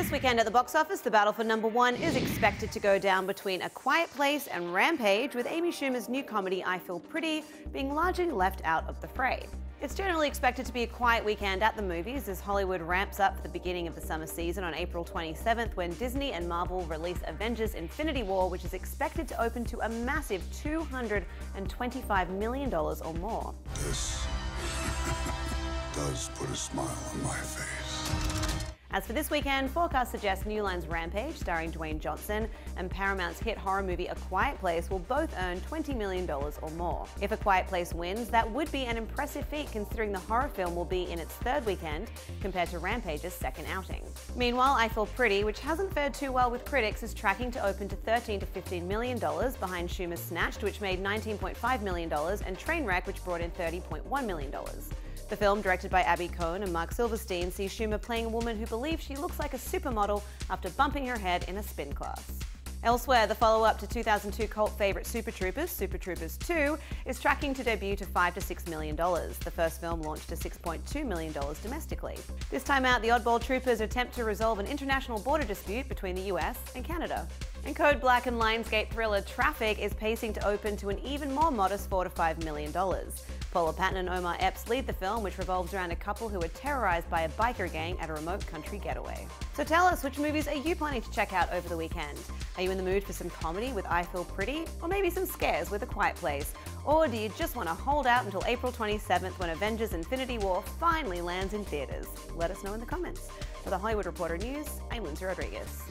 This weekend at the box office, the battle for #1 is expected to go down between A Quiet Place and Rampage, with Amy Schumer's new comedy I Feel Pretty being largely left out of the fray. It's generally expected to be a quiet weekend at the movies as Hollywood ramps up for the beginning of the summer season on April 27th, when Disney and Marvel release Avengers: Infinity War, which is expected to open to a massive $225 million or more. This does put a smile on my face. As for this weekend, forecasts suggest New Line's Rampage, starring Dwayne Johnson, and Paramount's hit horror movie A Quiet Place will both earn $20 million or more. If A Quiet Place wins, that would be an impressive feat considering the horror film will be in its third weekend compared to Rampage's second outing. Meanwhile, I Feel Pretty, which hasn't fared too well with critics, is tracking to open to $13 to $15 million behind Schumer's Snatched, which made $19.5 million, and Trainwreck, which brought in $30.1 million. The film, directed by Abby Cohen and Mark Silverstein, sees Schumer playing a woman who believes she looks like a supermodel after bumping her head in a spin class. Elsewhere, the follow-up to 2002 cult favourite Super Troopers 2, is tracking to debut to $5 to $6 million. The first film launched to $6.2 million domestically. This time out, the oddball troopers attempt to resolve an international border dispute between the US and Canada. And Code Black and Lionsgate thriller Traffic is pacing to open to an even more modest $4 to $5 million. Paula Patton and Omar Epps lead the film, which revolves around a couple who are terrorized by a biker gang at a remote country getaway. So tell us, which movies are you planning to check out over the weekend? Are you in the mood for some comedy with I Feel Pretty? Or maybe some scares with A Quiet Place? Or do you just want to hold out until April 27th when Avengers: Infinity War finally lands in theaters? Let us know in the comments. For the Hollywood Reporter News, I'm Lindsay Rodriguez.